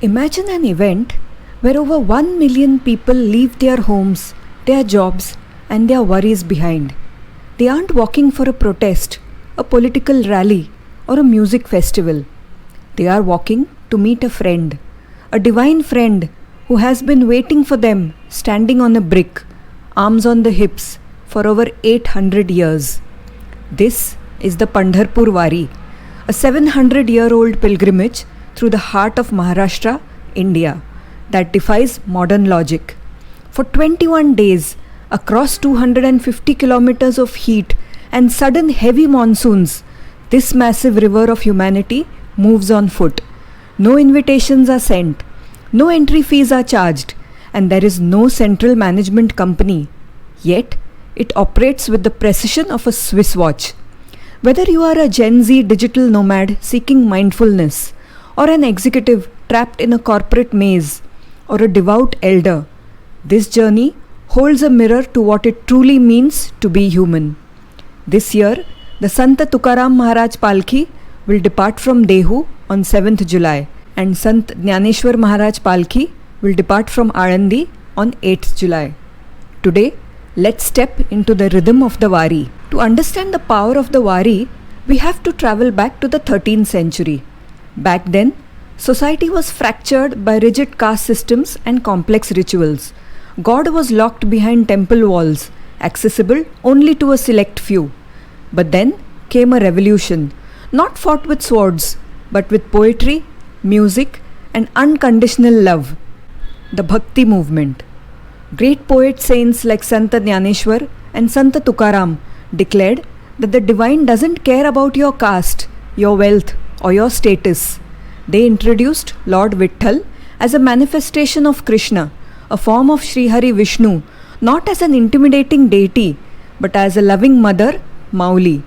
Imagine an event where over 1 million people leave their homes, their jobs, and their worries behind. They aren't walking for a protest, a political rally, or a music festival. They are walking to meet a friend, a divine friend who has been waiting for them, standing on a brick, arms on the hips, for over 800 years. This is the Pandharpur Wari, a 700-year-old pilgrimage through the heart of Maharashtra, India, that defies modern logic. For 21 days, across 250 kilometers of heat and sudden heavy monsoons, this massive river of humanity moves on foot. No invitations are sent, no entry fees are charged, and there is no central management company. Yet, it operates with the precision of a Swiss watch. Whether you are a Gen Z digital nomad seeking mindfulness, or an executive trapped in a corporate maze, or a devout elder, this journey holds a mirror to what it truly means to be human. This year, the Sant Tukaram Maharaj Palki will depart from Dehu on 7th July, and Sant Dnyaneshwar Maharaj Palki will depart from Alandi on 8th July. Today, let's step into the rhythm of the Wari. To understand the power of the Wari, we have to travel back to the 13th century. Back then, society was fractured by rigid caste systems and complex rituals. God was locked behind temple walls, accessible only to a select few. But then came a revolution, not fought with swords, but with poetry, music, and unconditional love. The Bhakti movement. Great poet saints like Sant Dnyaneshwar and Sant Tukaram declared that the divine doesn't care about your caste, your wealth, or your status. They introduced Lord Vitthal as a manifestation of Krishna, a form of Sri Hari Vishnu, not as an intimidating deity, but as a loving mother, Mauli.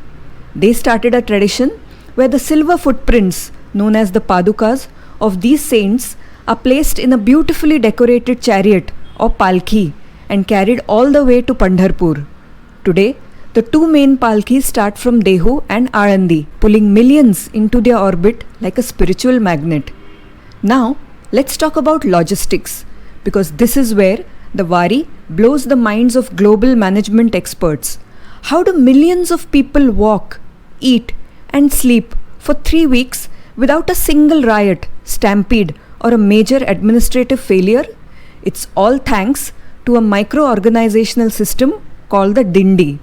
They started a tradition where the silver footprints, known as the Padukas, of these saints are placed in a beautifully decorated chariot or palki and carried all the way to Pandharpur. Today, the two main palkis start from Dehu and Alandi, pulling millions into their orbit like a spiritual magnet. Now, let's talk about logistics, because this is where the Wari blows the minds of global management experts. How do millions of people walk, eat, and sleep for 3 weeks without a single riot, stampede, or a major administrative failure? It's all thanks to a micro-organizational system called the Dindi.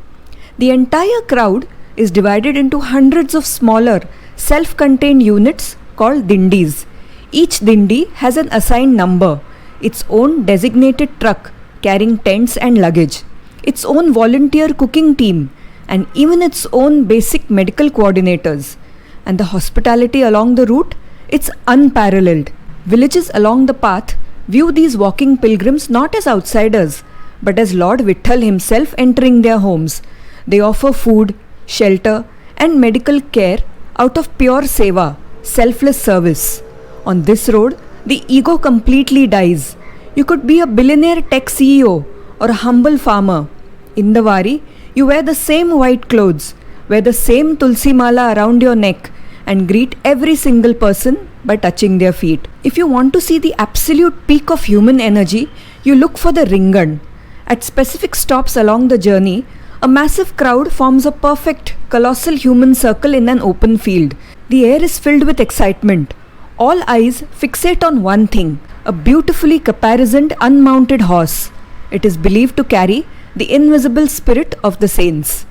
The entire crowd is divided into hundreds of smaller, self-contained units called Dindis. Each Dindi has an assigned number, its own designated truck carrying tents and luggage, its own volunteer cooking team, and even its own basic medical coordinators. And the hospitality along the route, it's unparalleled. Villages along the path view these walking pilgrims not as outsiders, but as Lord Vitthal himself entering their homes. They offer food, shelter, and medical care out of pure seva, selfless service. On this road, the ego completely dies. You could be a billionaire tech CEO or a humble farmer. In the Wari, you wear the same white clothes, wear the same tulsi mala around your neck, and greet every single person by touching their feet. If you want to see the absolute peak of human energy, you look for the Ringan. At specific stops along the journey, a massive crowd forms a perfect, colossal human circle in an open field. The air is filled with excitement. All eyes fixate on one thing, a beautifully caparisoned unmounted horse. It is believed to carry the invisible spirit of the saints.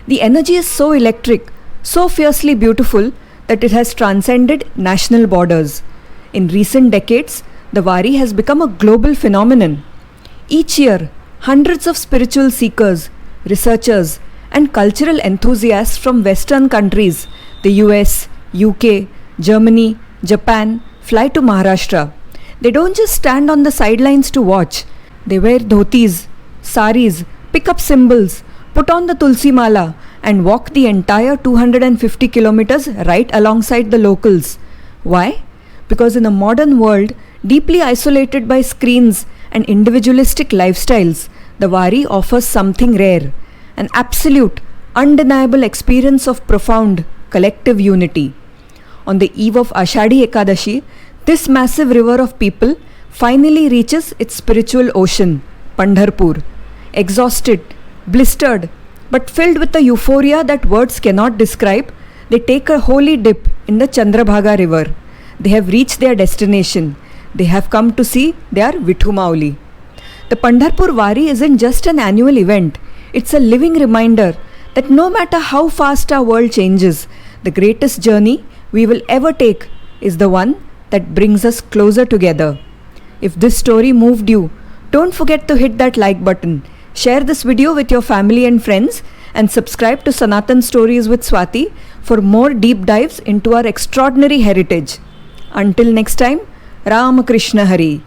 The energy is so electric, so fiercely beautiful, that it has transcended national borders. In recent decades, the Wari has become a global phenomenon. Each year, hundreds of spiritual seekers, researchers, and cultural enthusiasts from Western countries, the US, UK, Germany, Japan, fly to Maharashtra. They don't just stand on the sidelines to watch. They wear dhotis, saris, pick up symbols, put on the tulsi mala, and walk the entire 250 kilometers right alongside the locals. Why? Because in a modern world, deeply isolated by screens and individualistic lifestyles, the Wari offers something rare, an absolute, undeniable experience of profound, collective unity. On the eve of Ashadhi Ekadashi, This massive river of people finally reaches its spiritual ocean, Pandharpur. Exhausted, blistered, but filled with a euphoria that words cannot describe, they take a holy dip in the Chandrabhaga river. They have reached their destination. They have come to see their Vithumauli. The Pandharpur Wari isn't just an annual event, it's a living reminder that no matter how fast our world changes, the greatest journey we will ever take is the one that brings us closer together. If this story moved you, don't forget to hit that like button, share this video with your family and friends, and subscribe to Sanatan Stories with Swati for more deep dives into our extraordinary heritage. Until next time, Ram Krishna Hari.